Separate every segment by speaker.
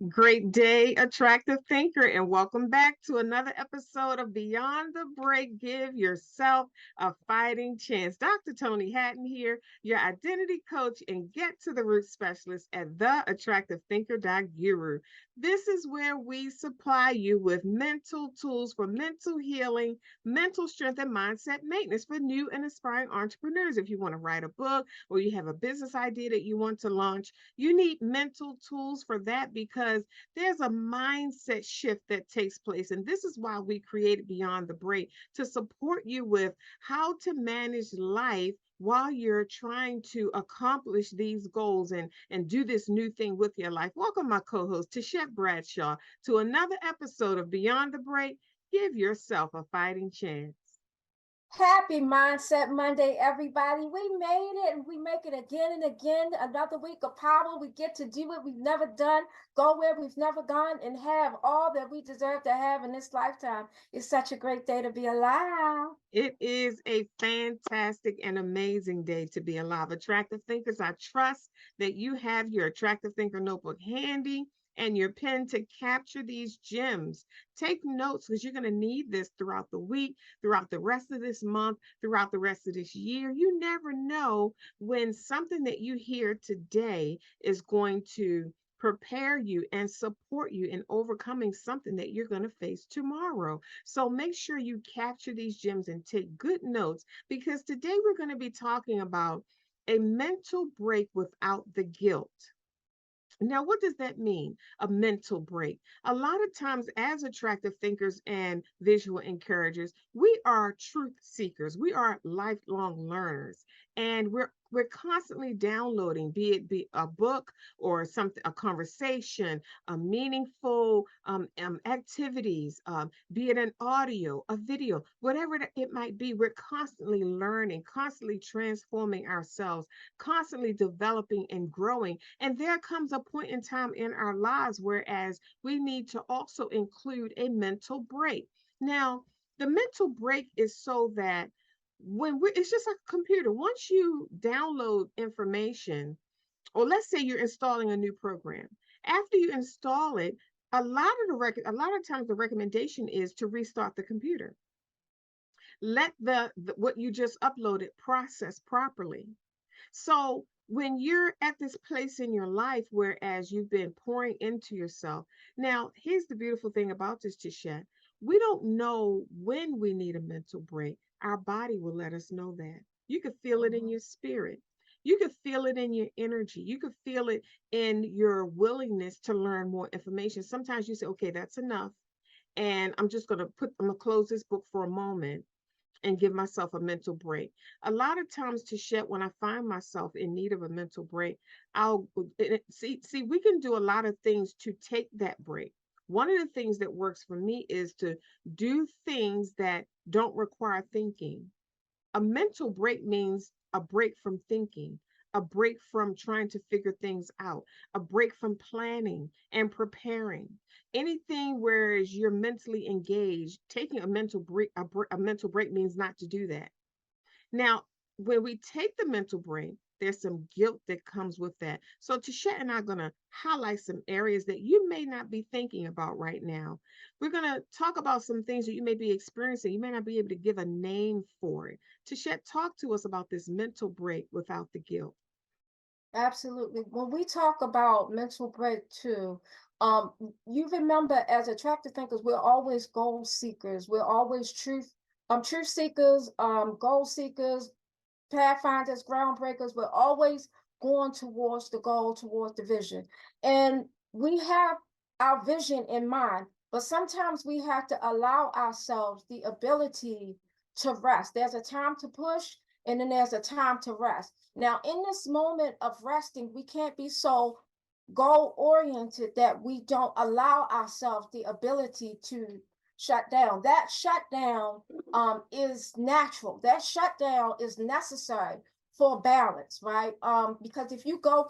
Speaker 1: Great day, attractive thinker, and welcome back to another episode of Beyond the Break. Give yourself a fighting chance. Dr. Toni Hatton here, your identity coach and get to the root specialist at the Attractive Thinker Guru. This is where we supply you with mental tools for mental healing, mental strength, and mindset maintenance for new and aspiring entrepreneurs. If you want to write a book or you have a business idea that you want to launch, you need mental tools for that because there's a mindset shift that takes place. And this is why we created Beyond the Break to support you with how to manage life while you're trying to accomplish these goals and do this new thing with your life. Welcome, my co-host, Tichet Bradshaw, to another episode of Beyond the Break. Give yourself a fighting chance.
Speaker 2: Happy Mindset Monday, everybody. We made it and we make it again and again. Another week of power. We get to do what we've never done, go where we've never gone, and have all that we deserve to have in this lifetime. It's such a great day to be alive.
Speaker 1: It is a fantastic and amazing day to be alive. Attractive thinkers, I trust that you have your Attractive Thinker notebook handy and your pen to capture these gems. Take notes because you're going to need this throughout the week, throughout the rest of this month, throughout the rest of this year. You never know when something that you hear today is going to prepare you and support you in overcoming something that you're going to face tomorrow. So make sure you capture these gems and take good notes because today we're going to be talking about a mental break without the guilt. Now, what does that mean? A mental break. A lot of times, as attractive thinkers and visual encouragers, we are truth seekers. We are lifelong learners, and we're constantly downloading, be a book or something, a conversation, a meaningful activities, be it an audio, a video, whatever it might be. We're constantly learning, constantly transforming ourselves, constantly developing and growing. And there comes a point in time in our lives whereas we need to also include a mental break. Now, the mental break is so that it's just like a computer. Once you download information, or let's say you're installing a new program, after you install it, a lot of times the recommendation is to restart the computer. Let the what you just uploaded process properly. So when you're at this place in your life, whereas you've been pouring into yourself, now here's the beautiful thing about this, Tisha. We don't know when we need a mental break. Our body will let us know that. You could feel it in
Speaker 2: Mhm.
Speaker 1: your spirit. You could feel it in your energy. You could feel it in your willingness to learn more information. Sometimes you say, okay, that's enough. And I'm gonna close this book for a moment and give myself a mental break. A lot of times, Touchette, when I find myself in need of a mental break, see, we can do a lot of things to take that break. One of the things that works for me is to do things that don't require thinking. A mental break means a break from thinking, a break from trying to figure things out, a break from planning and preparing. Anything whereas you're mentally engaged, taking a a mental break means not to do that. Now, when we take the mental break, there's some guilt that comes with that. So Tasha and I are going to highlight some areas that you may not be thinking about right now. We're going to talk about some things that you may be experiencing. You may not be able to give a name for it. Tasha, talk to us about this mental break without the guilt.
Speaker 2: Absolutely. When we talk about mental break too, um, you remember as attractive thinkers, we're always goal seekers. We're always truth seekers, goal seekers, pathfinders, groundbreakers. We're always going towards the goal, towards the vision. And we have our vision in mind, but sometimes we have to allow ourselves the ability to rest. There's a time to push, and then there's a time to rest. Now, in this moment of resting, we can't be so goal oriented that we don't allow ourselves the ability to shut down. That shutdown is natural. That shutdown is necessary for balance, right? Because if you go,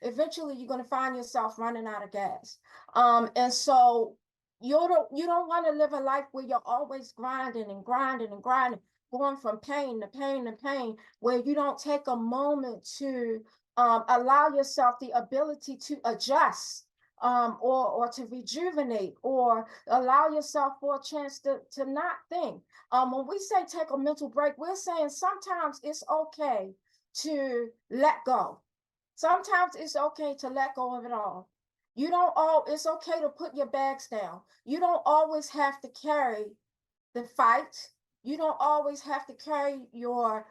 Speaker 2: eventually you're going to find yourself running out of gas. And so you don't want to live a life where you're always grinding and grinding and grinding, going from pain to pain to pain, where you don't take a moment to allow yourself the ability to adjust, or to rejuvenate, or allow yourself for a chance to not think. When we say take a mental break, we're saying sometimes it's okay to let go. Sometimes it's okay to let go of it all. You don't all, it's okay to put your bags down. You don't always have to carry the fight. You don't always have to carry your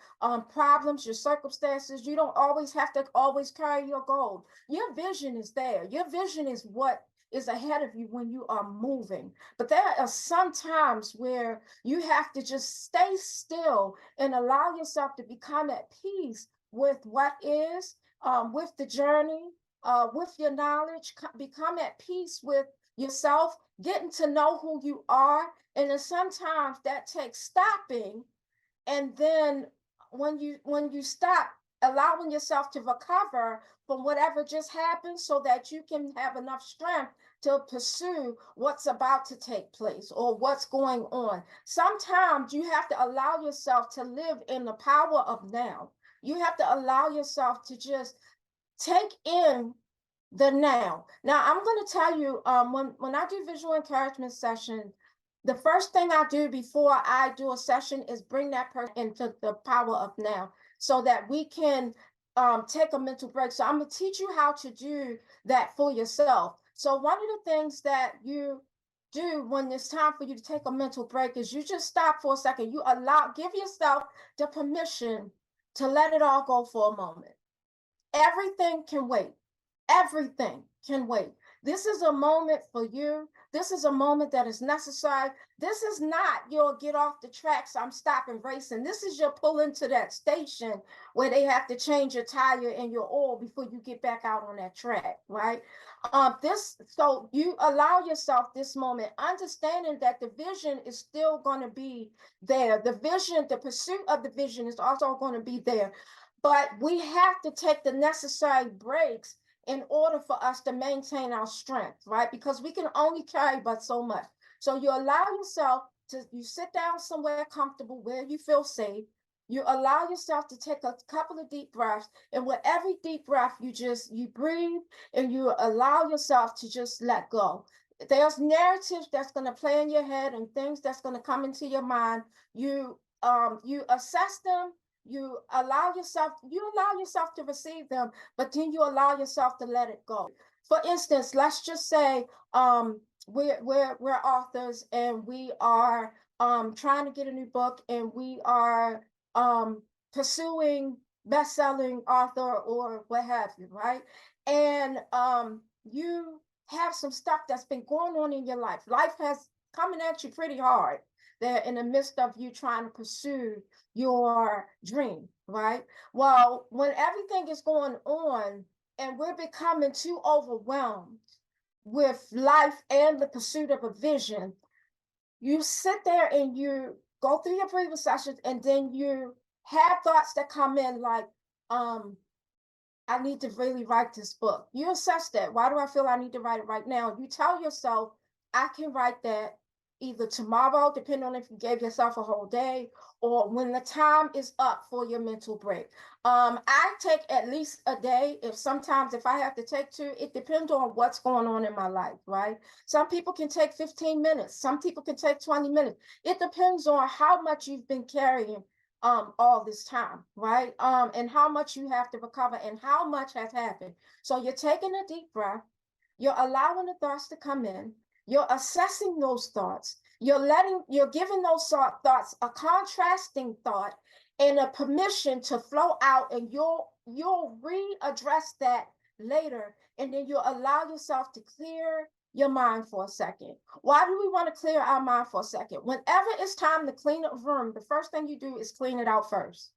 Speaker 2: problems, your circumstances. You don't always have to always carry your goal. Your vision is there. Your vision is what is ahead of you when you are moving. But there are some times where you have to just stay still and allow yourself to become at peace with what is, with the journey, with your knowledge, become at peace with yourself, getting to know who you are. And then sometimes that takes stopping, and then when you stop, allowing yourself to recover from whatever just happened, so that you can have enough strength to pursue what's about to take place or what's going on. Sometimes you have to allow yourself to live in the power of now. You have to allow yourself to just take in the now. Now, I'm going to tell you, when I do visual encouragement session, the first thing I do before I do a session is bring that person into the power of now, so that we can take a mental break. So I'm going to teach you how to do that for yourself. So one of the things that you do when it's time for you to take a mental break is you just stop for a second. You give yourself the permission to let it all go for a moment. Everything can wait. Everything can wait. This is a moment for you. This is a moment that is necessary. This is not your get off the tracks, I'm stopping racing. This is your pull into that station where they have to change your tire and your oil before you get back out on that track, right? So you allow yourself this moment, understanding that the vision is still going to be there. The vision, the pursuit of the vision is also going to be there. But we have to take the necessary breaks in order for us to maintain our strength, right? Because we can only carry but so much. So you allow yourself you sit down somewhere comfortable where you feel safe. You allow yourself to take a couple of deep breaths. And with every deep breath, you breathe and you allow yourself to just let go. There's narratives that's going to play in your head and things that's going to come into your mind. You assess them. You allow yourself to receive them, but then you allow yourself to let it go. For instance, let's just say we're authors and we are trying to get a new book, and we are pursuing best-selling author or what have you, right? And you have some stuff that's been going on in your life. Life has coming at you pretty hard. They're in the midst of you trying to pursue your dream, right? Well, when everything is going on and we're becoming too overwhelmed with life and the pursuit of a vision, you sit there and you go through your previous sessions, and then you have thoughts that come in like, I need to really write this book. You assess that. Why do I feel I need to write it right now? You tell yourself, I can write that either tomorrow, depending on if you gave yourself a whole day, or when the time is up for your mental break. I take at least a day. If I have to take two, it depends on what's going on in my life, right? Some people can take 15 minutes. Some people can take 20 minutes. It depends on how much you've been carrying all this time, right? And how much you have to recover and how much has happened. So you're taking a deep breath, you're allowing the thoughts to come in, you're assessing those thoughts, you're giving those thoughts a contrasting thought and a permission to flow out, and you'll readdress that later, and then you'll allow yourself to clear your mind for a second. Why do we want to clear our mind for a second? Whenever it's time to clean a room, the first thing you do is clean it out first.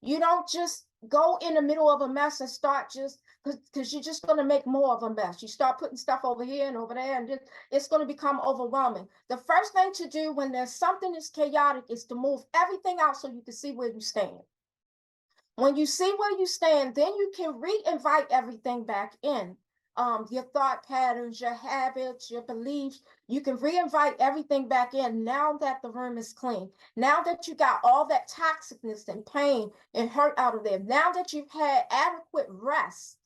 Speaker 2: You don't just go in the middle of a mess and start just because you're just going to make more of a mess. You start putting stuff over here and over there, and it's going to become overwhelming. The first thing to do when there's something that's chaotic is to move everything out so you can see where you stand. When you see where you stand, then you can re-invite everything back in. your thought patterns, your habits, your beliefs. You can reinvite everything back in now that the room is clean. Now that you got all that toxicness and pain and hurt out of there. Now that you've had adequate rest,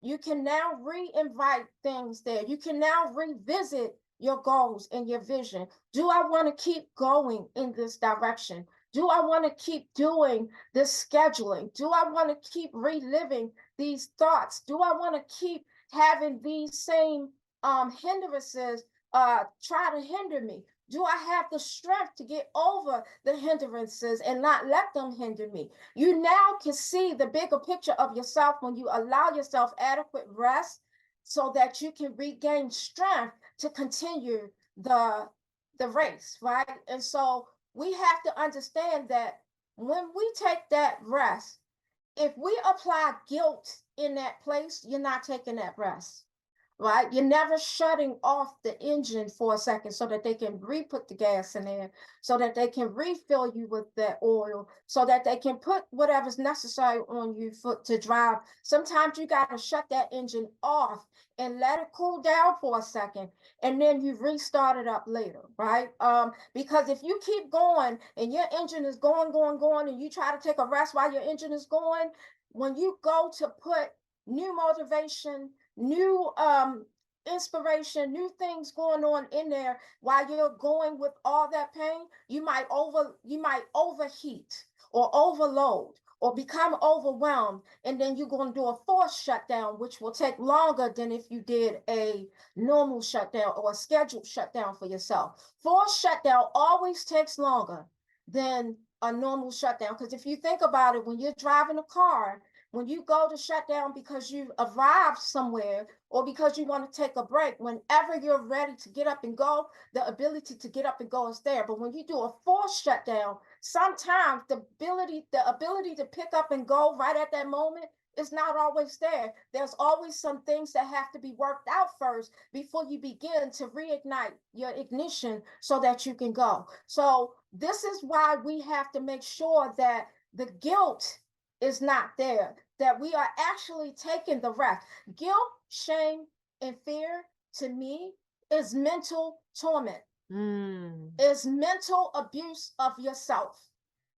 Speaker 2: you can now re-invite things there. You can now revisit your goals and your vision. Do I want to keep going in this direction? Do I want to keep doing this scheduling? Do I want to keep reliving these thoughts? Do I want to keep having these same hindrances try to hinder me? Do I have the strength to get over the hindrances and not let them hinder me? You now can see the bigger picture of yourself when you allow yourself adequate rest so that you can regain strength to continue the race, right? And so we have to understand that when we take that rest, if we apply guilt in that place, you're not taking that rest, right? You're never shutting off the engine for a second so that they can re-put the gas in there, so that they can refill you with that oil, so that they can put whatever's necessary on you to drive. Sometimes you got to shut that engine off and let it cool down for a second, and then you restart it up later, right? Because if you keep going and your engine is going, and you try to take a rest while your engine is going, when you go to put new motivation, new inspiration, new things going on in there while you're going with all that pain, you might overheat or overload or become overwhelmed, and then you're going to do a forced shutdown, which will take longer than if you did a normal shutdown or a scheduled shutdown for yourself. Forced shutdown always takes longer than a normal shutdown, because if you think about it, when you're driving a car, when you go to shut down because you've arrived somewhere or because you want to take a break, whenever you're ready to get up and go, the ability to get up and go is there. But when you do a forced shutdown, sometimes the ability to pick up and go right at that moment is not always there. There's always some things that have to be worked out first before you begin to reignite your ignition so that you can go. So this is why we have to make sure that the guilt is not there, that we are actually taking the rest. Guilt, shame, and fear, to me, is mental torment,
Speaker 1: Mm.
Speaker 2: is mental abuse of yourself.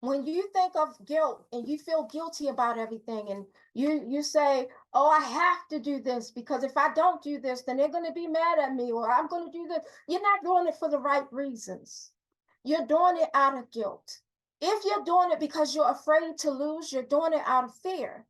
Speaker 2: When you think of guilt and you feel guilty about everything, and you say, oh, I have to do this because if I don't do this, then they're going to be mad at me, or I'm going to do this. You're not doing it for the right reasons. You're doing it out of guilt. If you're doing it because you're afraid to lose, you're doing it out of fear.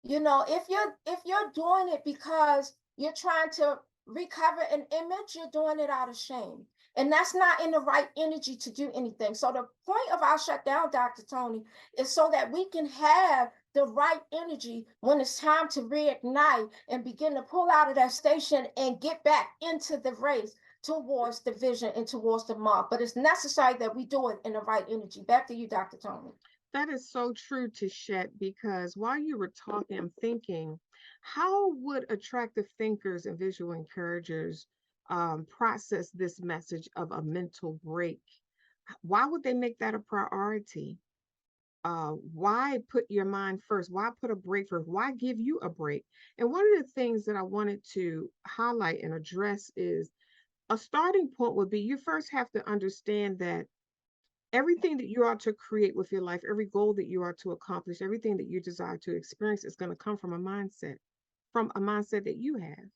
Speaker 2: You know, if you're doing it because you're trying to recover an image, you're doing it out of shame. And that's not in the right energy to do anything. So the point of our shutdown, Dr. Toni, is so that we can have the right energy when it's time to reignite and begin to pull out of that station and get back into the race towards the vision and towards the mark. But it's necessary that we do it in the right energy. Back to you, Dr. Toni.
Speaker 1: That is so true, Tichet, because while you were talking, I'm thinking, how would attractive thinkers and visual encouragers process this message of a mental break? Why would they make that a priority? Why put your mind first? Why put a break first? Why give you a break? And one of the things that I wanted to highlight and address is a starting point would be you first have to understand that everything that you are to create with your life, every goal that you are to accomplish, everything that you desire to experience is going to come from a mindset that you have.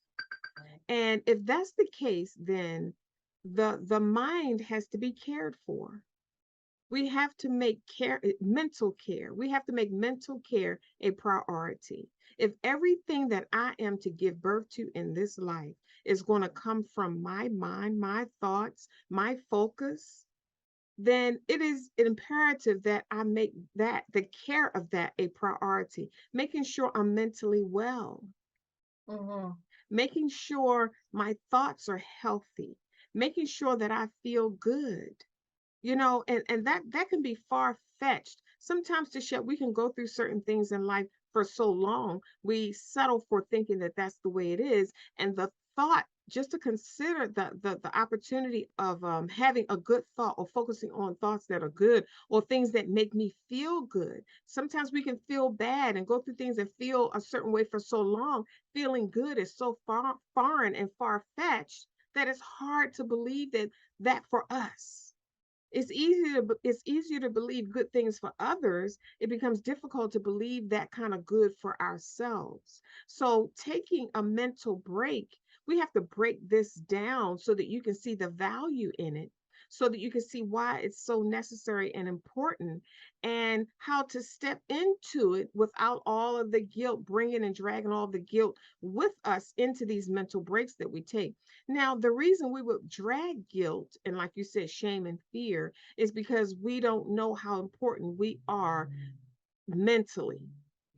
Speaker 1: And if that's the case, then the mind has to be cared for. We have to make mental care. We have to make mental care a priority. If everything that I am to give birth to in this life is going to come from my mind, my thoughts, my focus, then it is imperative that I make that the care of that a priority, making sure I'm mentally well,
Speaker 2: Mm-hmm.
Speaker 1: making sure my thoughts are healthy, making sure that I feel good, and that can be far fetched. Sometimes to share, we can go through certain things in life for so long, we settle for thinking that that's the way it is, and the thought just to consider the opportunity of having a good thought or focusing on thoughts that are good or things that make me feel good. Sometimes we can feel bad and go through things and feel a certain way for so long. Feeling good is so foreign and far-fetched that it's hard to believe that for us. It's easier to believe good things for others. It becomes difficult to believe that kind of good for ourselves. So taking a mental break, we have to break this down so that you can see the value in it, so that you can see why it's so necessary and important, and how to step into it without all of the guilt, bringing and dragging all the guilt with us into these mental breaks that we take. Now, the reason we would drag guilt and, like you said, shame and fear is because we don't know how important we are mentally.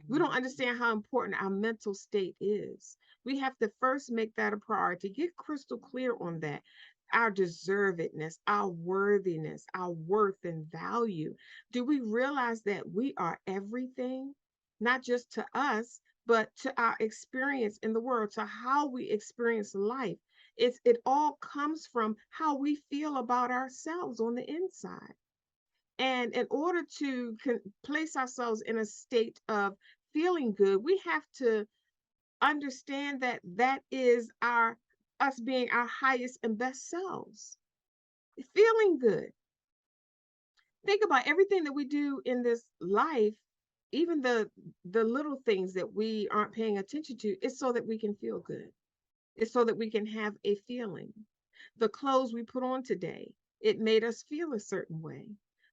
Speaker 1: We don't understand how important our mental state is. We have to first make that a priority, get crystal clear on that. Our deservedness, our worthiness, our worth and value. Do we realize that we are everything, not just to us, but to our experience in the world, to how we experience life? It all comes from how we feel about ourselves on the inside. And in order to place ourselves in a state of feeling good, we have to understand that that is our us being our highest and best selves. Feeling good. Think about everything that we do in this life, even the little things that we aren't paying attention to, is so that we can feel good. It's so that we can have a feeling. The clothes we put on today, it made us feel a certain way.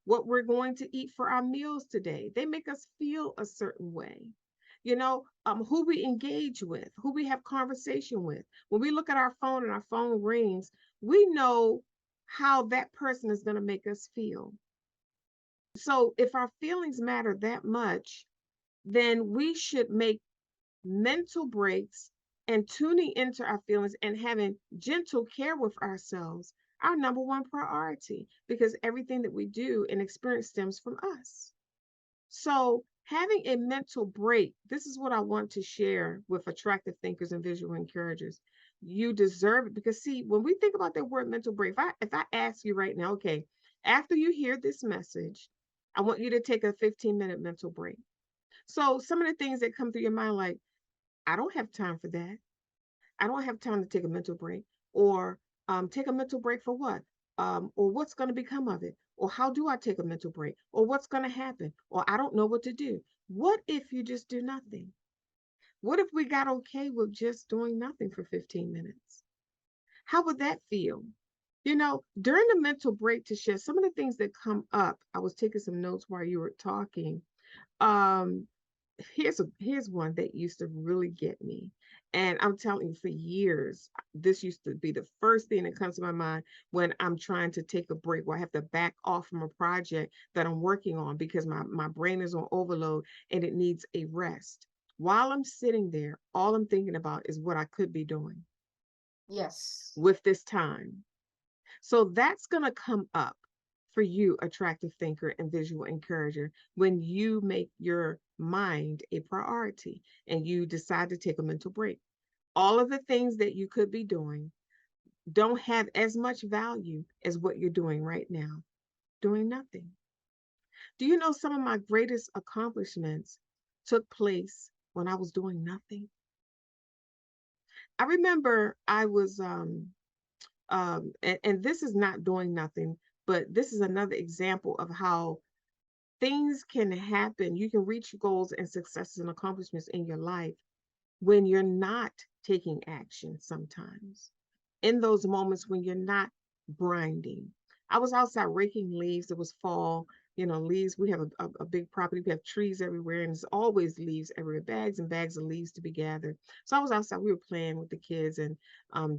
Speaker 1: What we're going to eat for our meals today, they make us feel a certain way. Who we engage with, who we have conversation with. When we look at our phone and our phone rings, we know how that person is going to make us feel. So if our feelings matter that much, then we should make mental breaks and tuning into our feelings and having gentle care with ourselves our number one priority, because everything that we do and experience stems from us. So having a mental break, this is what I want to share with attractive thinkers and visual encouragers. You deserve it, because see, when we think about that word mental break, if I ask you right now, okay, after you hear this message, I want you to take a 15-minute mental break. So some of the things that come through your mind, like, I don't have time for that. I don't have time to take a mental break. Or take a mental break for what? Or what's going to become of it? Or how do I take a mental break? Or what's going to happen? Or I don't know what to do. What if you just do nothing? What if we got okay with just doing nothing for 15 minutes? How would that feel? During the mental break, to share some of the things that come up, I was taking some notes while you were talking. Um, here's one that used to really get me, and I'm telling you, for years this used to be the first thing that comes to my mind when I'm trying to take a break, where I have to back off from a project that I'm working on because my brain is on overload and it needs a rest. While I'm sitting there, all I'm thinking about is what I could be doing
Speaker 2: Yes.
Speaker 1: with this time. So that's going to come up for you, attractive thinker and visual encourager, when you make your mind a priority and you decide to take a mental break. All of the things that you could be doing don't have as much value as what you're doing right now, doing nothing. Do you know some of my greatest accomplishments took place when I was doing nothing? I remember I was and this is not doing nothing, but this is another example of how things can happen. You can reach goals and successes and accomplishments in your life when you're not taking action sometimes. In those moments when you're not grinding. I was outside raking leaves. It was fall, leaves. We have a big property. We have trees everywhere, and there's always leaves everywhere, bags and bags of leaves to be gathered. So I was outside. We were playing with the kids and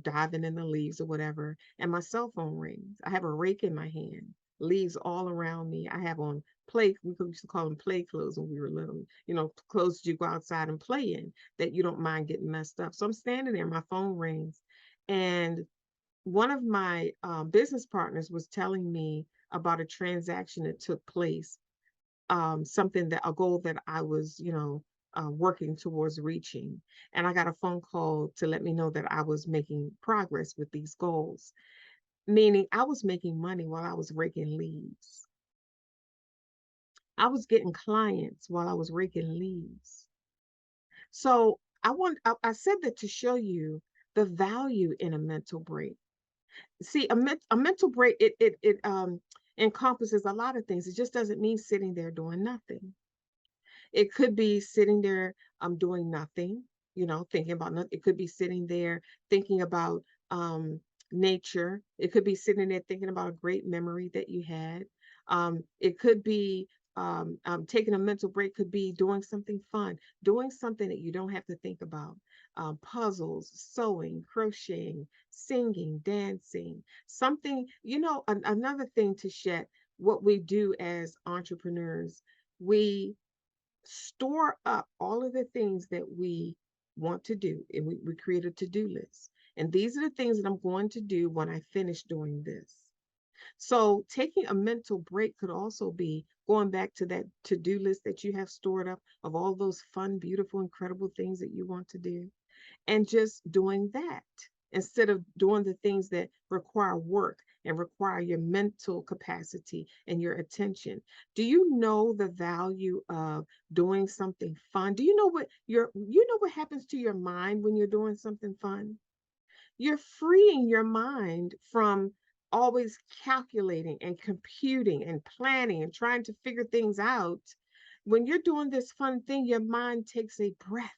Speaker 1: diving in the leaves or whatever. And my cell phone rings. I have a rake in my hand, leaves all around me. I have on we used to call them play clothes when we were little, clothes you go outside and play in that you don't mind getting messed up. So I'm standing there, my phone rings, and one of my business partners was telling me about a transaction that took place, something that a goal that I was, working towards reaching. And I got a phone call to let me know that I was making progress with these goals, meaning I was making money while I was raking leaves. I was getting clients while I was raking leaves. So I said that to show you the value in a mental break. See, a mental break, it encompasses a lot of things. It just doesn't mean sitting there doing nothing. It could be sitting there doing nothing, thinking about nothing. It could be sitting there thinking about nature. It could be sitting there thinking about a great memory that you had. It could be taking a mental break, could be doing something fun, doing something that you don't have to think about. Puzzles, sewing, crocheting, singing, dancing, something, another thing to shed what we do as entrepreneurs. We store up all of the things that we want to do. And we create a to-do list. And these are the things that I'm going to do when I finish doing this. So taking a mental break could also be going back to that to-do list that you have stored up of all those fun, beautiful, incredible things that you want to do, and just doing that instead of doing the things that require work and require your mental capacity and your attention. Do you know the value of doing something fun? Do you know what happens to your mind when you're doing something fun? You're freeing your mind from always calculating and computing and planning and trying to figure things out. When you're doing this fun thing, your mind takes a breath.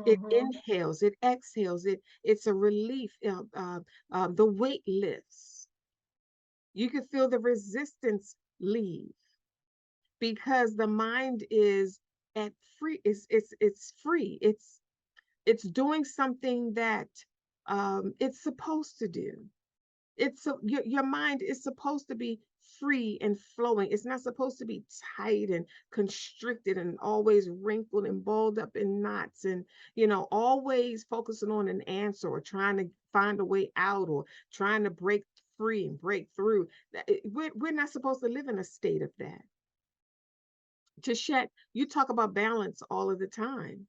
Speaker 1: It
Speaker 2: Mm-hmm.
Speaker 1: inhales, it exhales, it's a relief. The weight lifts. You can feel the resistance leave because the mind is at free. It's free. It's doing something that it's supposed to do. Your mind is supposed to be free and flowing. It's not supposed to be tight and constricted and always wrinkled and balled up in knots and always focusing on an answer or trying to find a way out or trying to break free and break through. We're not supposed to live in a state of that. Tashet, you talk about balance all of the time.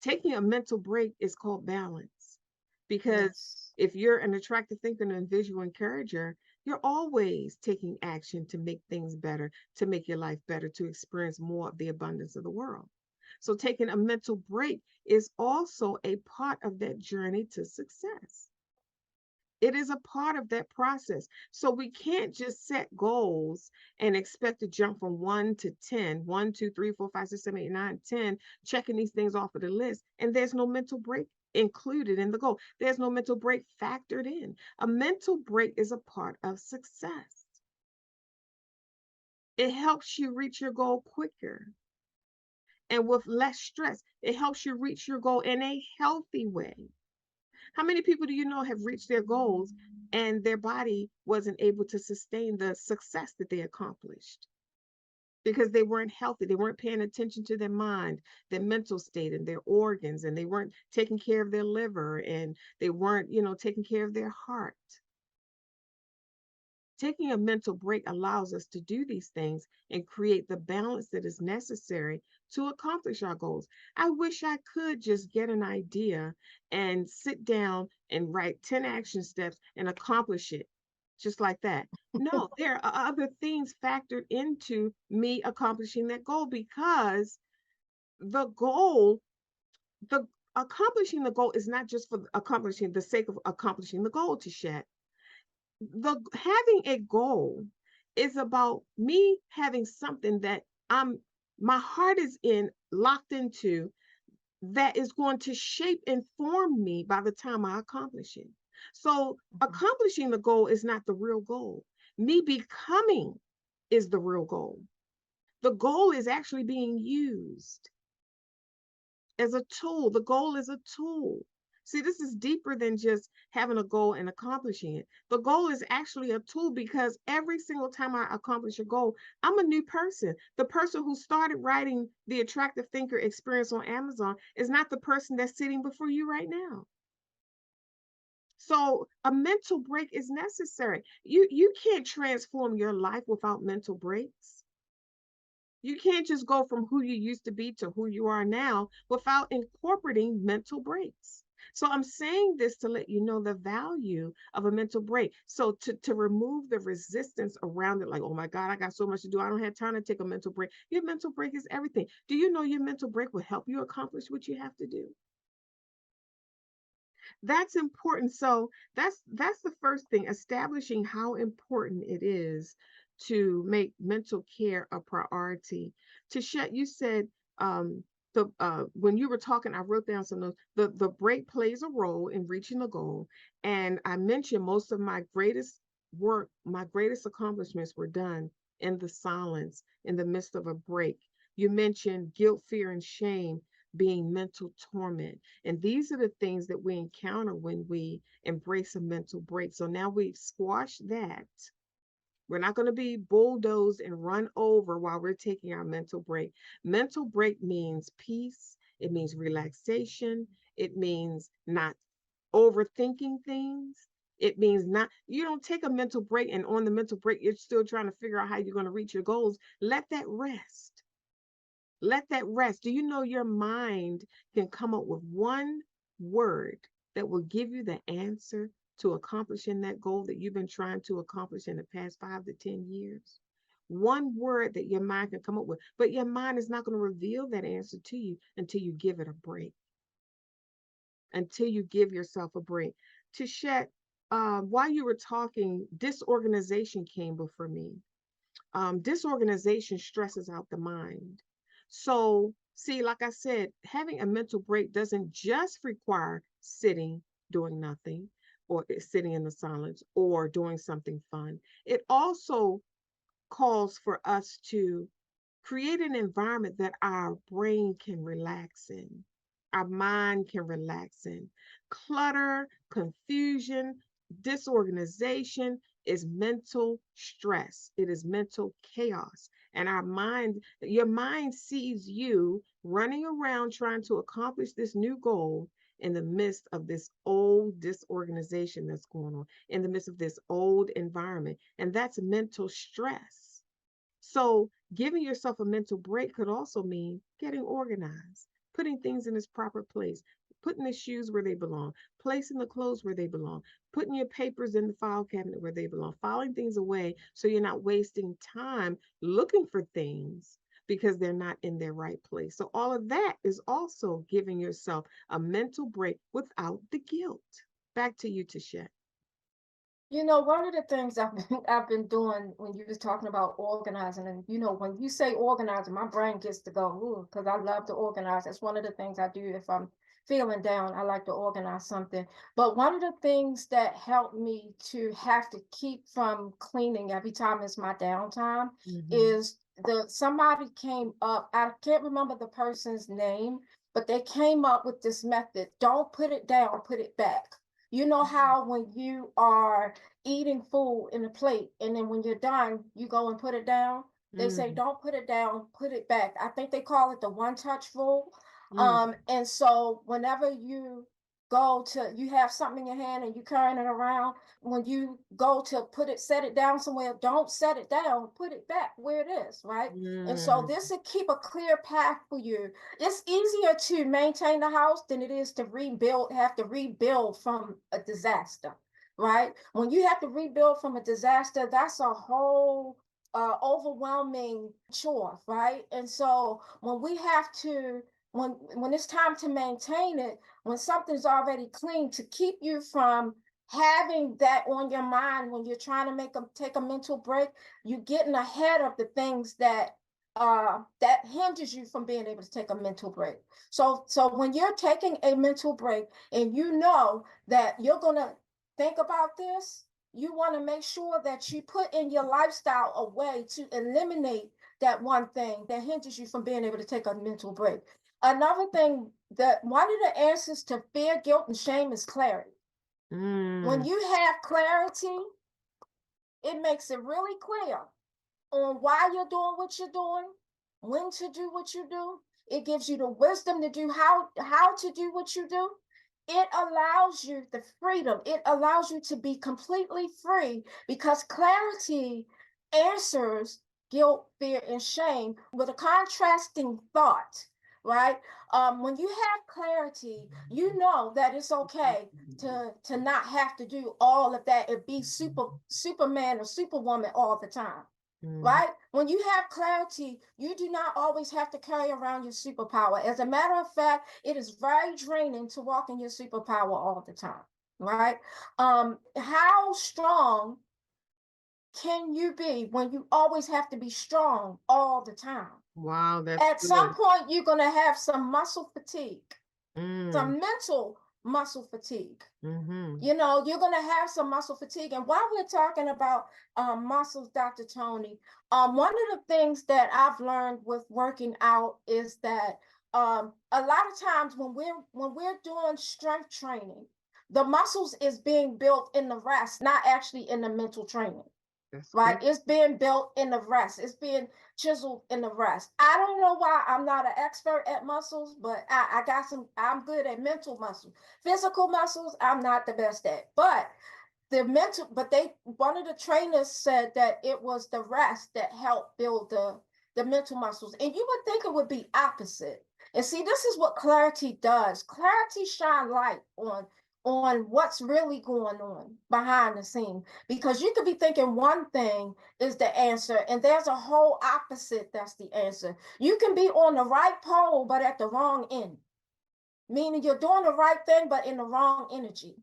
Speaker 1: Taking a mental break is called balance, because
Speaker 2: Yes.
Speaker 1: if you're an attractive thinker and a visual encourager, you're always taking action to make things better, to make your life better, to experience more of the abundance of the world. So taking a mental break is also a part of that journey to success. It is a part of that process. So we can't just set goals and expect to jump from 1 to 10, 1, 2, 3, 4, 5, 6, 7, 8, 9, 10, checking these things off of the list. And there's no mental break included in the goal. There's no mental break factored in. A mental break is a part of success. It helps you reach your goal quicker and with less stress. It helps you reach your goal in a healthy way. How many people do you know have reached their goals and their body wasn't able to sustain the success that they accomplished because they weren't healthy? They weren't paying attention to their mind, their mental state, and their organs, and they weren't taking care of their liver, and they weren't, taking care of their heart. Taking a mental break allows us to do these things and create the balance that is necessary to accomplish our goals. I wish I could just get an idea and sit down and write 10 action steps and accomplish it just like that. No, there are other things factored into me accomplishing that goal, because the goal, the accomplishing the goal is not just for accomplishing the sake of accomplishing the goal, to shed. The having a goal is about me having something that my heart is in locked into, that is going to shape and form me by the time I accomplish it. So
Speaker 2: Mhm.
Speaker 1: accomplishing the goal is not the real goal. Me becoming is the real goal. The goal is actually being used as a tool. The goal is a tool. See, this is deeper than just having a goal and accomplishing it. The goal is actually a tool, because every single time I accomplish a goal, I'm a new person. The person who started writing the Attractive Thinker experience on Amazon is not the person that's sitting before you right now. So a mental break is necessary. You can't transform your life without mental breaks. You can't just go from who you used to be to who you are now without incorporating mental breaks. So I'm saying this to let you know the value of a mental break. So to remove the resistance around it, like, oh my God, I got so much to do. I don't have time to take a mental break. Your mental break is everything. Do you know your mental break will help you accomplish what you have to do? That's important. So that's the first thing, establishing how important it is to make mental care a priority. Tashet, you said the when you were talking, I wrote down some notes. The break plays a role in reaching the goal. And I mentioned most of my greatest work, my greatest accomplishments were done in the silence, in the midst of a break. You mentioned guilt, fear, and shame being mental torment. And these are the things that we encounter when we embrace a mental break. So now we've squashed that. We're not going to be bulldozed and run over while we're taking our mental break. Mental break means peace, it means relaxation, it means not overthinking things. It means not, you don't take a mental break and on the mental break, you're still trying to figure out how you're going to reach your goals. Let that rest. Let that rest. Do you know your mind can come up with one word that will give you the answer to accomplishing that goal that you've been trying to accomplish in the past 5 to 10 years? One word that your mind can come up with, but your mind is not going to reveal that answer to you until you give it a break, until you give yourself a break. Tishet, while you were talking, disorganization came before me. Disorganization stresses out the mind. So, see, like I said, having a mental break doesn't just require sitting, doing nothing, or sitting in the silence, or doing something fun. It also calls for us to create an environment that our brain can relax in, our mind can relax in. Clutter, confusion, disorganization is mental stress, it is mental chaos. And our mind, your mind sees you running around trying to accomplish this new goal in the midst of this old disorganization that's going on, in the midst of this old environment. And that's mental stress. So, giving yourself a mental break could also mean getting organized, putting things in its proper place, putting the shoes where they belong, placing the clothes where they belong, putting your papers in the file cabinet where they belong, filing things away so you're not wasting time looking for things because they're not in their right place. So, all of that is also giving yourself a mental break without the guilt. Back to you, Tashet.
Speaker 2: You know, one of the things I've been doing when you was talking about organizing, and when you say organizing, my brain gets to go, because I love to organize. That's one of the things I do if I'm feeling down. I like to organize something. But one of the things that helped me to have to keep from cleaning every time it's my downtime
Speaker 1: Mm-hmm.
Speaker 2: is somebody came up. I can't remember the person's name, but they came up with this method. Don't put it down, put it back. You know how when you are eating food in a plate and then when you're done, you go and put it down? They say,
Speaker 1: Mm-hmm.
Speaker 2: don't put it down, put it back. I think they call it the one touch rule.
Speaker 1: Mm-hmm.
Speaker 2: And so whenever you have something in your hand and you carrying it around, when you go to put it, set it down somewhere, don't set it down, put it back where it is, right? And so
Speaker 1: Mm-hmm.
Speaker 2: this will keep a clear path for you. It's easier to maintain the house than it is to have to rebuild from a disaster, right? When you have to rebuild from a disaster, that's a whole overwhelming chore, right? And so when it's time to maintain it, when something's already clean, to keep you from having that on your mind when you're trying to take a mental break, you're getting ahead of the things that hinders you from being able to take a mental break. So when you're taking a mental break and you know that you're gonna think about this, you want to make sure that you put in your lifestyle a way to eliminate that one thing that hinders you from being able to take a mental break. Another thing, that one of the answers to fear, guilt, and shame is clarity. When
Speaker 1: Mm.
Speaker 2: you have clarity, it makes it really clear on why you're doing what you're doing, when to do what you do. It gives you the wisdom to do how to do what you do. It allows you the freedom. It allows you to be completely free because clarity answers guilt, fear, and shame with a contrasting thought, right? When you have clarity, you know that it's okay to not have to do all of that and be Superman or Superwoman all the time.
Speaker 1: Mhm.
Speaker 2: Right? When you have clarity, you do not always have to carry around your superpower. As a matter of fact, it is very draining to walk in your superpower all the time. Right? How strong can you be when you always have to be strong all the time?
Speaker 1: Wow, that's
Speaker 2: At some
Speaker 1: good.
Speaker 2: point, you're going to have some muscle fatigue,
Speaker 1: Mm.
Speaker 2: some mental muscle fatigue.
Speaker 1: Mhm.
Speaker 2: You know, you're going to have some muscle fatigue. And while we're talking about muscles, Dr. Toni, one of the things that I've learned with working out is that a lot of times when we're doing strength training, the muscles is being built in the rest, not actually in the mental training.
Speaker 1: That's
Speaker 2: Right?
Speaker 1: good.
Speaker 2: It's being built in the rest. It's being chiseled in the rest. I don't know why I'm not an expert at muscles, but I got some, I'm good at mental muscles. Physical muscles, I'm not the best at. But one of the trainers said that it was the rest that helped build the mental muscles. And you would think it would be opposite. And see, this is what clarity does. Clarity shine light on what's really going on behind the scene, because you could be thinking one thing is the answer and there's a whole opposite that's the answer. You can be on the right pole but at the wrong end, meaning you're doing the right thing but in the wrong energy,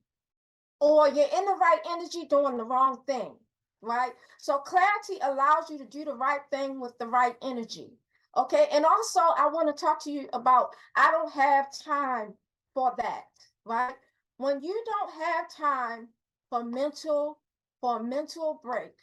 Speaker 2: or you're in the right energy doing the wrong thing, right? So clarity allows you to do the right thing with the right energy. Okay. And also, I want to talk to you about I don't have time for that, right? When you don't have time for a mental break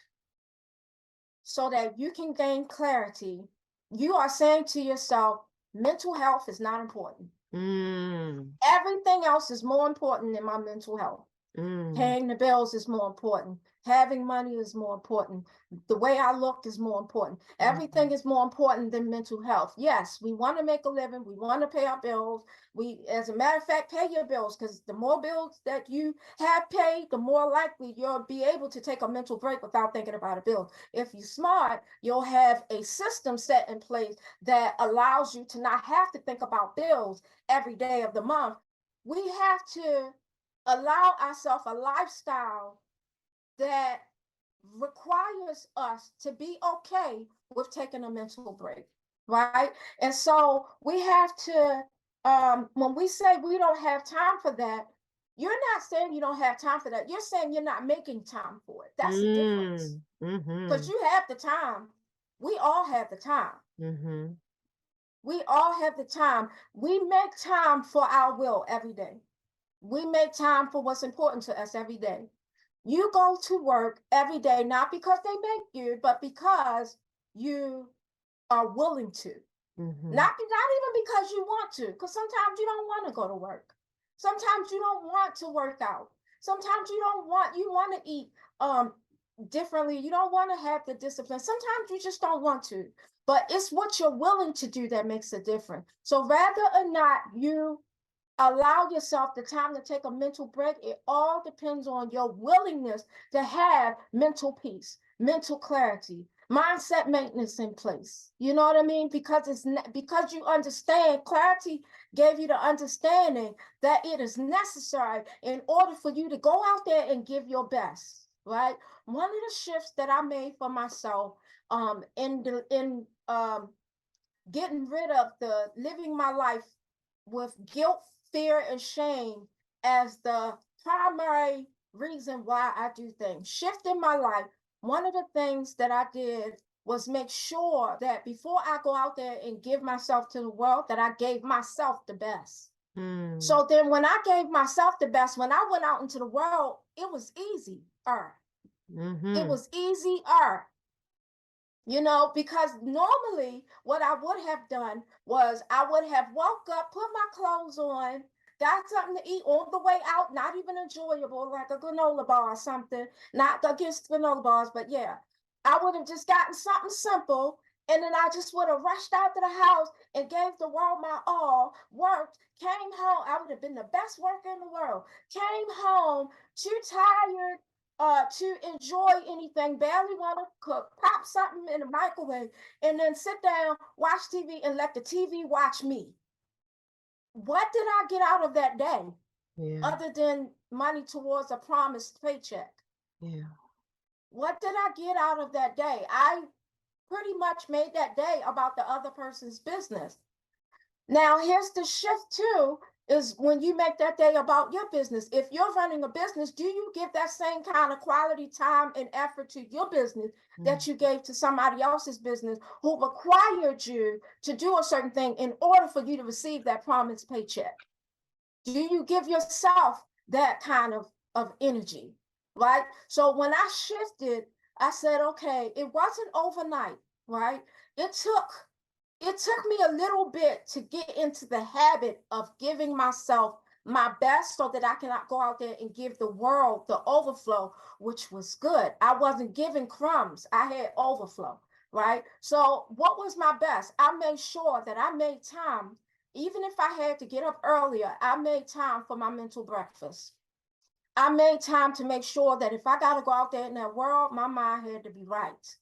Speaker 2: so that you can gain clarity, you are saying to yourself, mental health is not important.
Speaker 1: Mm.
Speaker 2: Everything else is more important than my mental health.
Speaker 1: Mm.
Speaker 2: Paying the bills is more important. Having money is more important. The way I look is more important. Everything
Speaker 1: Mhm.
Speaker 2: is more important than mental health. Yes, we want to make a living. We want to pay our bills. As a matter of fact, pay your bills, because the more bills that you have paid, the more likely you'll be able to take a mental break without thinking about a bill. If you're smart, you'll have a system set in place that allows you to not have to think about bills every day of the month. We have to allow ourselves a lifestyle that requires us to be okay with taking a mental break, right? And so we have to, when we say we don't have time for that, you're not saying you don't have time for that. You're saying you're not making time for it. That's the difference.
Speaker 1: Mm.
Speaker 2: Because
Speaker 1: Mhm.
Speaker 2: you have the time. We all have the time.
Speaker 1: Mhm.
Speaker 2: We all have the time. We make time for our will every day. We make time for what's important to us every day. You go to work every day, not because they make you, but because you are willing to.
Speaker 1: Mhm.
Speaker 2: Not even because you want to, because sometimes you don't want to go to work. Sometimes you don't want to work out. Sometimes you want to eat um differently. You don't want to have the discipline. Sometimes you just don't want to. But it's what you're willing to do that makes a difference. So rather or not you allow yourself the time to take a mental break, it all depends on your willingness to have mental peace, mental clarity, mindset maintenance in place. You know what I mean? Because because you understand, clarity gave you the understanding that it is necessary in order for you to go out there and give your best, right? One of the shifts that I made for myself in getting rid of the living my life with guilt, fear, and shame as the primary reason why I do things. Shifting my life, one of the things that I did was make sure that before I go out there and give myself to the world, that I gave myself the best.
Speaker 1: Mm.
Speaker 2: So then when I gave myself the best, when I went out into the world, it was easier. It
Speaker 1: Mhm.
Speaker 2: was easier. Because normally what I would have done was I would have woke up, put my clothes on, got something to eat on the way out, not even enjoyable, like a granola bar or something. Not against granola bars, but yeah, I would have just gotten something simple. And then I just would have rushed out to the house and gave the world my all, worked, came home. I would have been the best worker in the world. Came home too tired to enjoy anything, barely want to cook, pop something in the microwave, and then sit down, watch TV, and let the TV watch me. What did I get out of that day
Speaker 1: Yeah.
Speaker 2: other than money towards a promised paycheck?
Speaker 1: Yeah.
Speaker 2: What did I get out of that day? I pretty much made that day about the other person's business. Now, here's the shift too, is when you make that day about your business. If you're running a business, do you give that same kind of quality time and effort to your business that you gave to somebody else's business who required you to do a certain thing in order for you to receive that promised paycheck? Do you give yourself that kind of energy, right? So when I shifted, I said, okay, it wasn't overnight, right? It took it took me a little bit to get into the habit of giving myself my best so that I can go out there and give the world the overflow, which was good. I wasn't giving crumbs, I had overflow, right? So, what was my best? I made sure that I made time, even if I had to get up earlier, I made time for my mental breakfast. I made time to make sure that if I got to go out there in that world, my mind had to be right.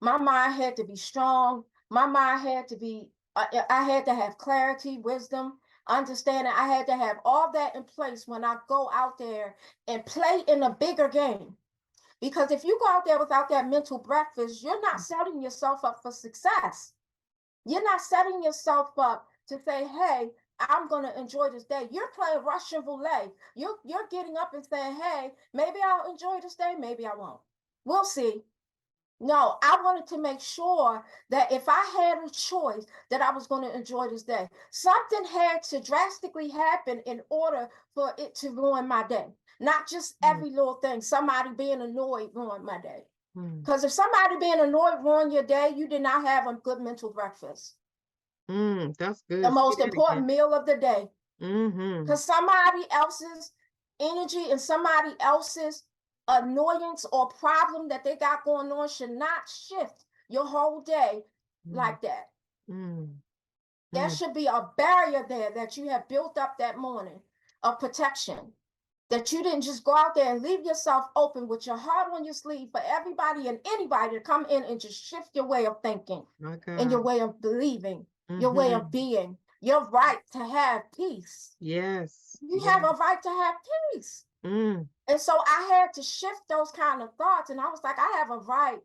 Speaker 2: My mind had to be strong. My mind had to be, I had to have clarity, wisdom, understanding. I had to have all that in place when I go out there and play in a bigger game. Because if you go out there without that mental breakfast, you're not setting yourself up for success. You're not setting yourself up to say, hey, I'm going to enjoy this day. You're playing Russian roulette. You're getting up and saying, hey, maybe I'll enjoy this day, maybe I won't. We'll see. No, I wanted to make sure that if I had a choice, that I was going to enjoy this day. Something had to drastically happen in order for it to ruin my day. Not just every little thing. Somebody being annoyed ruined my day. Because if somebody being annoyed ruined your day, you did not have a good mental breakfast.
Speaker 1: That's
Speaker 2: The
Speaker 1: good. Say
Speaker 2: most
Speaker 1: that again.
Speaker 2: important meal of the day.
Speaker 1: Mm-hmm.
Speaker 2: Because somebody else's energy and somebody else's annoyance or problem that they got going on should not shift your whole day like that.
Speaker 1: Mm-hmm.
Speaker 2: There should be a barrier there that you have built up that morning of protection. That you didn't just go out there and leave yourself open with your heart on your sleeve for everybody and anybody to come in and just shift your way of thinking
Speaker 1: My
Speaker 2: and your
Speaker 1: God.
Speaker 2: way of believing, your way of
Speaker 1: Mm-hmm.
Speaker 2: being, your right to have peace.
Speaker 1: Yes.
Speaker 2: You have
Speaker 1: Yes.
Speaker 2: a right to have peace.
Speaker 1: Mm.
Speaker 2: And so I had to shift those kind of thoughts. And I was like, I have a right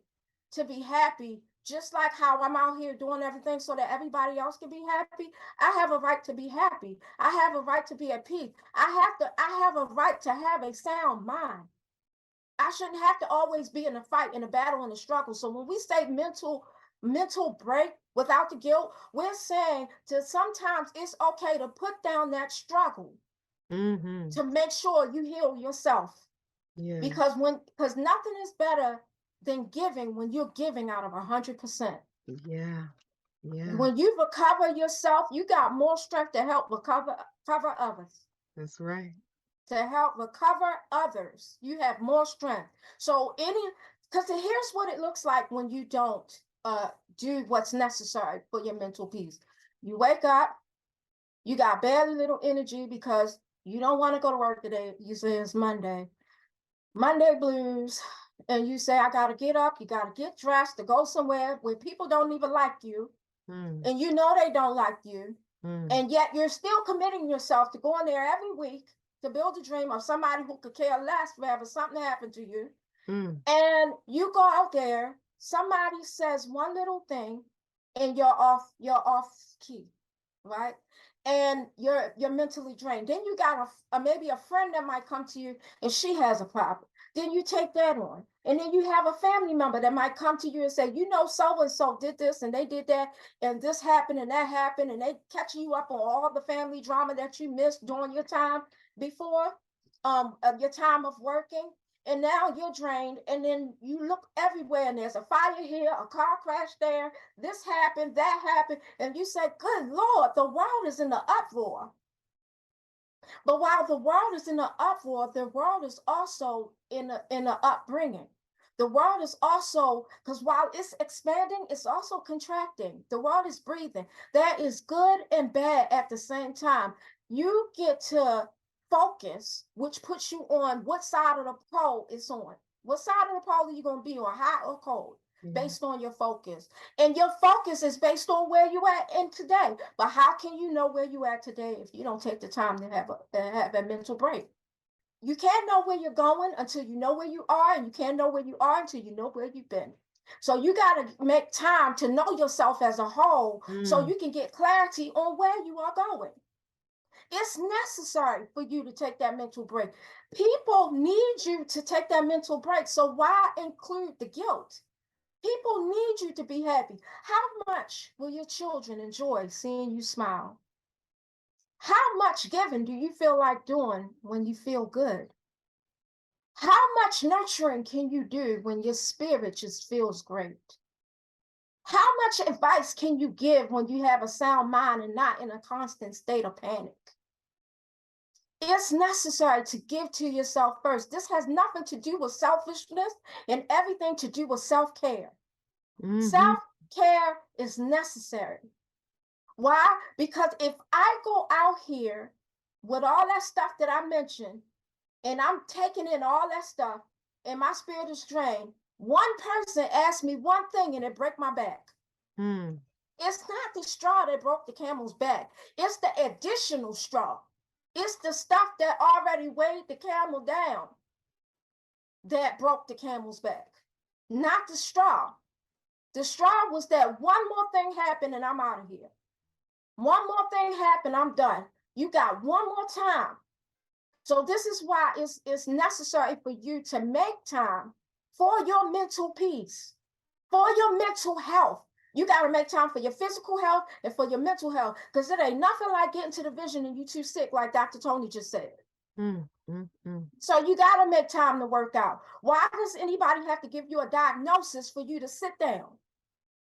Speaker 2: to be happy, just like how I'm out here doing everything so that everybody else can be happy. I have a right to be happy. I have a right to be at peace. I have a right to have a sound mind. I shouldn't have to always be in a fight, in a battle, in a struggle. So when we say mental break without the guilt, we're saying to sometimes it's okay to put down that struggle
Speaker 1: Mm-hmm.
Speaker 2: to make sure you heal yourself.
Speaker 1: Yes.
Speaker 2: Because nothing is better than giving when you're giving out of 100%.
Speaker 1: Yeah. Yeah.
Speaker 2: When you recover yourself, you got more strength to help recover others.
Speaker 1: That's right.
Speaker 2: To help recover others, you have more strength. So because here's what it looks like when you don't do what's necessary for your mental peace. You wake up, you got barely little energy because you don't want to go to work today. You say it's Monday blues, and you say, I got to get up, you got to get dressed to go somewhere where people don't even like you,
Speaker 1: Mm.
Speaker 2: and you know they don't like you,
Speaker 1: Mm.
Speaker 2: and yet you're still committing yourself to going there every week to build a dream of somebody who could care less wherever something happened to you.
Speaker 1: Mm.
Speaker 2: And you go out there, somebody says one little thing, and you're off key, right? And you're mentally drained. Then you got maybe a friend that might come to you and she has a problem. Then you take that on. And then you have a family member that might come to you and say, you know, so and so did this and they did that, and this happened and that happened, and they catching you up on all the family drama that you missed during your time before, your time of working. And now you're drained, and then you look everywhere and there's a fire here, a car crash there, this happened, that happened, and you say, good Lord, the world is in the uproar. But while the world is in the uproar, the world is also in the upbringing. The world is also, because while it's expanding, it's also contracting. The world is breathing. That is good and bad at the same time. You get to focus, which puts you on what side of the pole it's on. What side of the pole are you going to be on, hot or cold?
Speaker 1: Yeah.
Speaker 2: Based on your focus. And your focus is based on where you at in today. But how can you know where you at today if you don't take the time to have a mental break? You can't know where you're going until you know where you are, and you can't know where you are until you know where you've been. So you got to make time to know yourself as a whole so you can get clarity on where you are going. It's necessary for you to take that mental break. People need you to take that mental break. So why include the guilt? People need you to be happy. How much will your children enjoy seeing you smile? How much giving do you feel like doing when you feel good? How much nurturing can you do when your spirit just feels great? How much advice can you give when you have a sound mind and not in a constant state of panic? It's necessary to give to yourself first. This has nothing to do with selfishness and everything to do with self-care. Self-care is necessary. Why? Because if I go out here with all that stuff that I mentioned, and I'm taking in all that stuff, and my spirit is drained, one person asked me one thing and it broke my back. It's not the straw that broke the camel's back. It's the additional straw. It's the stuff that already weighed the camel down that broke the camel's back, not the straw. The straw was that one more thing happened and I'm out of here. One more thing happened, I'm done. You got one more time. So this is why it's necessary for you to make time for your mental peace, for your mental health. You got to make time for your physical health and for your mental health, because it ain't nothing like getting to the vision and you too sick, like Dr. Toni just said. So you got to make time to work out. Why does anybody have to give you a diagnosis for you to sit down?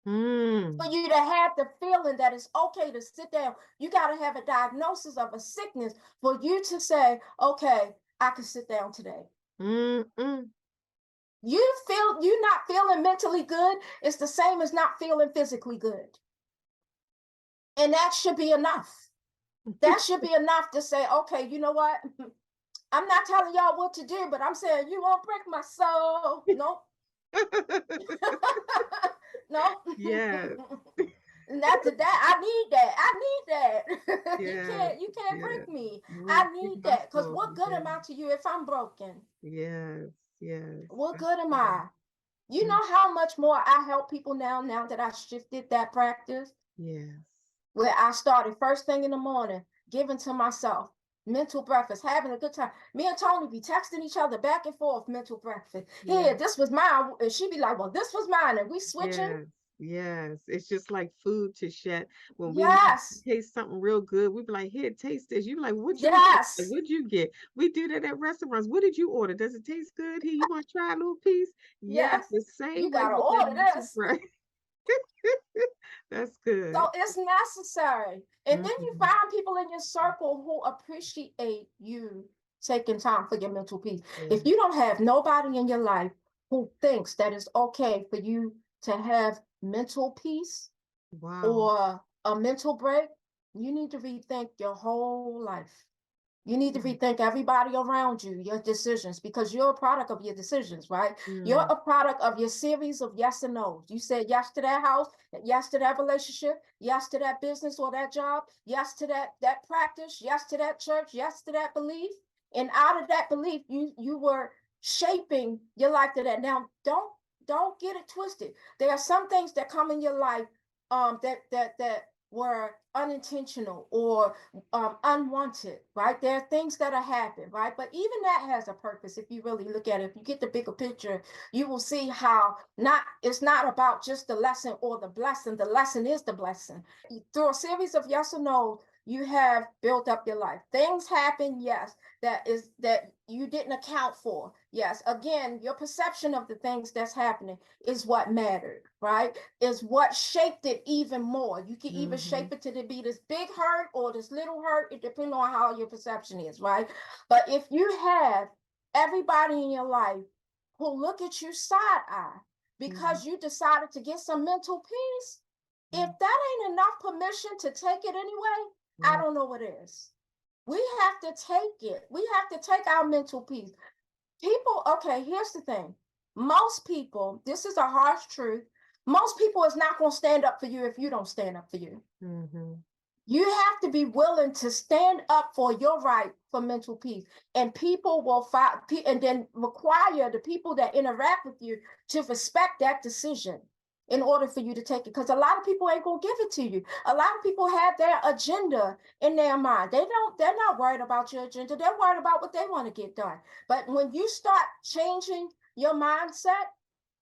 Speaker 2: For you to have the feeling that it's okay to sit down. You got to have a diagnosis of a sickness for you to say, okay, I can sit down today. You're not feeling mentally good. It's the same as not feeling physically good. And that should be enough. That should be enough to say, okay, you know what? I'm not telling y'all what to do, but I'm saying you won't break my soul. Nope. Nope.
Speaker 1: Yes.
Speaker 2: And that's that. I need that. I need that.
Speaker 1: Yes.
Speaker 2: You can't break me.
Speaker 1: You
Speaker 2: I
Speaker 1: won't break
Speaker 2: need
Speaker 1: my
Speaker 2: that. Because
Speaker 1: soul.
Speaker 2: what good
Speaker 1: Yes.
Speaker 2: am I to you if I'm broken?
Speaker 1: Yes. Yes.
Speaker 2: What
Speaker 1: That's
Speaker 2: good am
Speaker 1: good.
Speaker 2: I? You know how much more I help people now that I shifted that practice?
Speaker 1: Yes.
Speaker 2: Where I started first thing in the morning, giving to myself, mental breakfast, having a good time. Me and Toni be texting each other back and forth, mental breakfast.
Speaker 1: Yeah.
Speaker 2: Here, this was mine. And she'd be like, well, this was mine. And we switching.
Speaker 1: Yes. Yes. It's just like food, Tichet. When we like
Speaker 2: Yes.
Speaker 1: taste something real good, we be like, here, taste this. You be like, what you get? Like,
Speaker 2: Yes.
Speaker 1: what'd you get? We do that at restaurants. What did you order? Does it taste good? Here, you want to try a little piece? Yes,
Speaker 2: Yes.
Speaker 1: the
Speaker 2: You
Speaker 1: same way
Speaker 2: gotta
Speaker 1: with that
Speaker 2: order
Speaker 1: mental
Speaker 2: this.
Speaker 1: break. That's
Speaker 2: So
Speaker 1: good.
Speaker 2: it's necessary. And then you
Speaker 1: Mhm.
Speaker 2: find people in your circle who appreciate you taking time for your mental peace.
Speaker 1: Yeah.
Speaker 2: If you don't have nobody in your life who thinks that it's okay for you to have mental peace
Speaker 1: Wow.
Speaker 2: or a mental break, you need to rethink your whole life. You need to
Speaker 1: Mm.
Speaker 2: rethink everybody around you, your decisions, because you're a product of your decisions, right? You're
Speaker 1: Mm.
Speaker 2: a product of your series of yes and no's. You said yes to that house, yes to that relationship, yes to that business or that job, yes to that practice, yes to that church, yes to that belief. And out of that belief, you were shaping your life to that. Now, don't get it twisted. There are some things that come in your life that were unintentional or unwanted, right? There are things that are happening, right? But even that has a purpose. If you really look at it, if you get the bigger picture, you will see how it's not about just the lesson or the blessing. The lesson is the blessing. Through a series of yes or no, you have built up your life. Things happen, yes, that you didn't account for. Yes, again, your perception of the things that's happening is what mattered, right? Is what shaped it even more. You can either
Speaker 1: Mm-hmm.
Speaker 2: shape it to be this big hurt or this little hurt. It depends on how your perception is, right? But if you have everybody in your life who look at you side eye
Speaker 1: Mm-hmm.
Speaker 2: because you decided to get some mental peace, if
Speaker 1: Mm-hmm.
Speaker 2: that ain't enough permission to take it anyway, I don't know what is. We have to take it. We have to take our mental peace. People, okay, here's the thing. Most people, this is a harsh truth. Most people is not going to stand up for you if you don't stand up for you.
Speaker 1: Mm-hmm.
Speaker 2: You have to be willing to stand up for your right for mental peace. And people will fight, and then require the people that interact with you to respect that decision in order for you to take it. Because a lot of people ain't going to give it to you. A lot of people have their agenda in their mind. They're not worried about your agenda. They're worried about what they want to get done. But when you start changing your mindset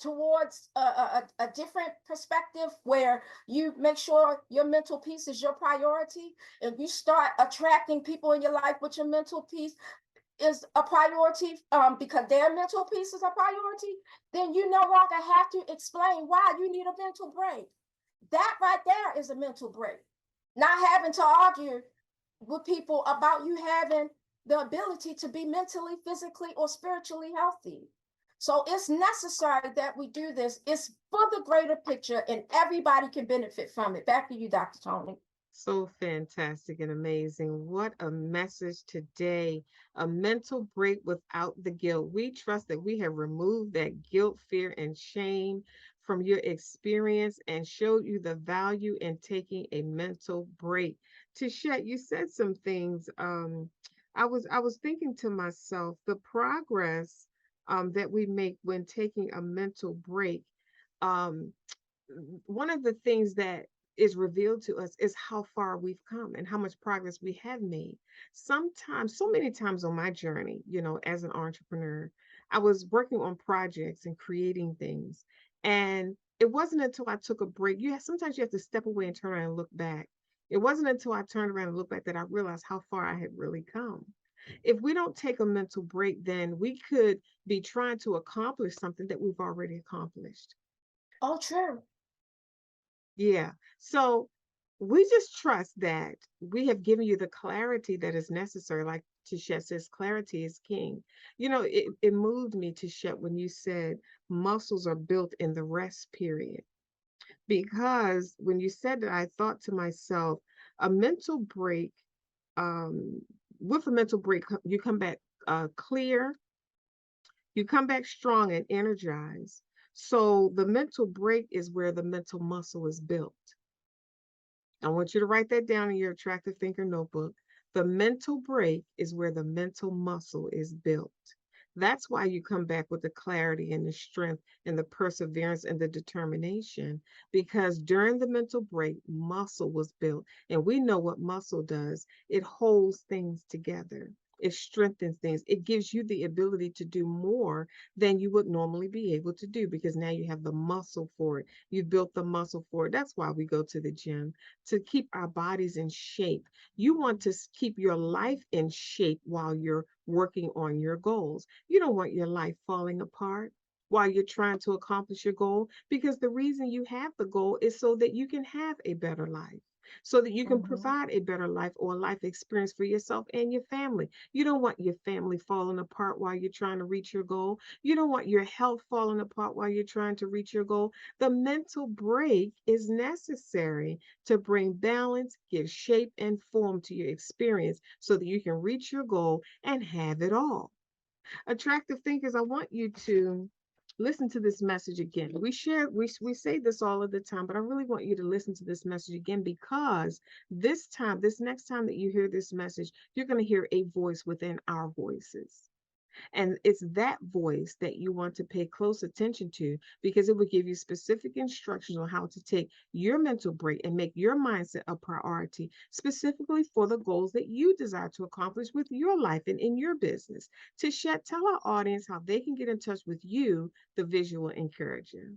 Speaker 2: towards a different perspective where you make sure your mental peace is your priority and you start attracting people in your life with your mental peace is a priority, because their mental peace is a priority, then you no longer have to explain why you need a mental break. That right there is a mental break. Not having to argue with people about you having the ability to be mentally, physically, or spiritually healthy. So it's necessary that we do this. It's for the greater picture, and everybody can benefit from it. Back to you, Dr. Toni.
Speaker 1: So fantastic and amazing. What a message today. A mental break without the guilt. We trust that we have removed that guilt, fear, and shame from your experience and showed you the value in taking a mental break. Tisha, you said some things. I was thinking to myself, the progress that we make when taking a mental break. Um, One of the things that is revealed to us is how far we've come and how much progress we have made. Sometimes, so many times on my journey, as an entrepreneur, I was working on projects and creating things. And it wasn't until I took a break. Sometimes you have to step away and turn around and look back. It wasn't until I turned around and looked back that I realized how far I had really come. If we don't take a mental break, then we could be trying to accomplish something that we've already accomplished.
Speaker 2: Oh, true.
Speaker 1: Yeah. So we just trust that we have given you the clarity that is necessary. Like Tishet says, clarity is king. It moved me, Tishet, when you said muscles are built in the rest period. Because when you said that, I thought to myself, a mental break, um, with a mental break, you come back clear, you come back strong and energized. So the mental break is where the mental muscle is built. I want you to write that down in your attractive thinker notebook. The mental break is where the mental muscle is built. That's why you come back with the clarity and the strength and the perseverance and the determination, because during the mental break, muscle was built. And we know what muscle does, it holds things together. It strengthens things. It gives you the ability to do more than you would normally be able to do because now you have the muscle for it. You've built the muscle for it. That's why we go to the gym, to keep our bodies in shape. You want to keep your life in shape while you're working on your goals. You don't want your life falling apart while you're trying to accomplish your goal, because the reason you have the goal is so that you can have a better life. So that you can
Speaker 2: Mm-hmm.
Speaker 1: provide a better life or a life experience for yourself and your family. You don't want your family falling apart while you're trying to reach your goal. You don't want your health falling apart while you're trying to reach your goal. The mental break is necessary to bring balance, give shape and form to your experience so that you can reach your goal and have it all. Attractive thinkers, I want you to listen to this message again. We say this all of the time, but I really want you to listen to this message again, because this next time that you hear this message, you're going to hear a voice within our voices. And it's that voice that you want to pay close attention to, because it will give you specific instructions on how to take your mental break and make your mindset a priority, specifically for the goals that you desire to accomplish with your life and in your business. Tisha, tell our audience how they can get in touch with you, the visual encourager.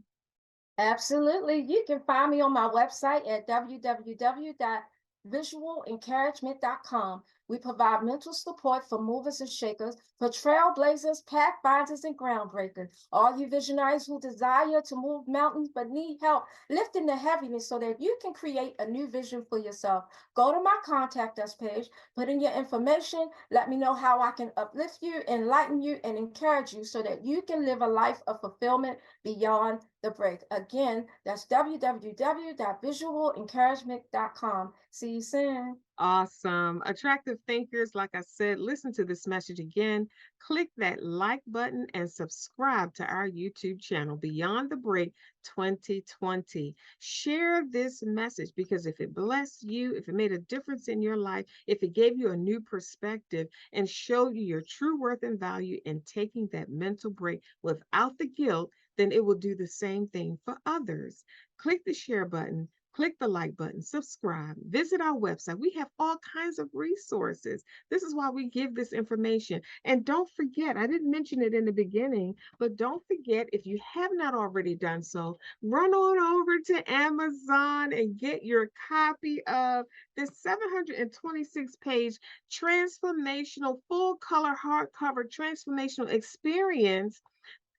Speaker 2: Absolutely. You can find me on my website at www.visualencouragement.com. We provide mental support for movers and shakers, for trailblazers, pathfinders, and groundbreakers. All you visionaries who desire to move mountains but need help lifting the heaviness so that you can create a new vision for yourself. Go to my contact us page, put in your information, let me know how I can uplift you, enlighten you, and encourage you so that you can live a life of fulfillment beyond the break. Again, that's www.visualencouragement.com. See you soon.
Speaker 1: Awesome. Attractive thinkers, like I said, listen to this message again. Click that like button and subscribe to our YouTube channel, Beyond the Break 2020. Share this message because if it blessed you, if it made a difference in your life, if it gave you a new perspective and showed you your true worth and value in taking that mental break without the guilt, then it will do the same thing for others. Click the share button. Click the like button, subscribe, visit our website. We have all kinds of resources. This is why we give this information. And don't forget, I didn't mention it in the beginning, but don't forget, if you have not already done so, run on over to Amazon and get your copy of this 726-page transformational, full color hardcover transformational experience.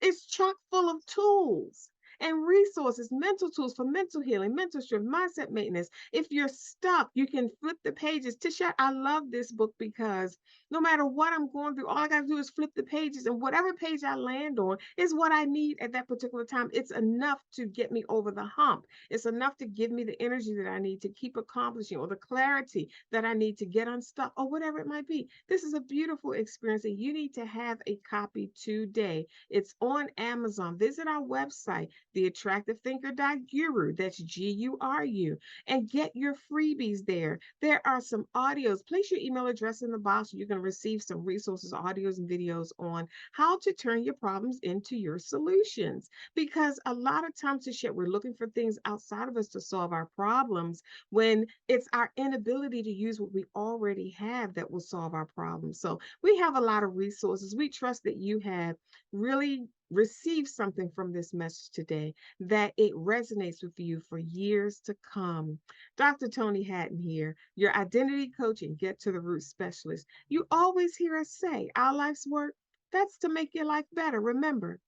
Speaker 1: It's chock full of tools and resources, mental tools for mental healing, mental strength, mindset maintenance. If you're stuck, you can flip the pages. Tisha, I love this book because no matter what I'm going through, all I got to do is flip the pages, and whatever page I land on is what I need at that particular time. It's enough to get me over the hump. It's enough to give me the energy that I need to keep accomplishing, or the clarity that I need to get unstuck, or whatever it might be. This is a beautiful experience, and you need to have a copy today. It's on Amazon. Visit our website, theattractivethinker.guru. That's GURU. And get your freebies there. There are some audios. Place your email address in the box. You can receive some resources, audios, and videos on how to turn your problems into your solutions. Because a lot of times, we're looking for things outside of us to solve our problems when it's our inability to use what we already have that will solve our problems. So we have a lot of resources. We trust that you have really receive something from this message today, that it resonates with you for years to come. Dr. Toni Hatton here, your identity coach and get to the root specialist. You always hear us say our life's work, that's to make your life better. Remember,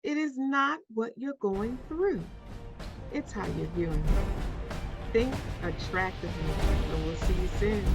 Speaker 1: it is not what you're going through, it's how you're viewing it. Think attractively, and we'll see you soon.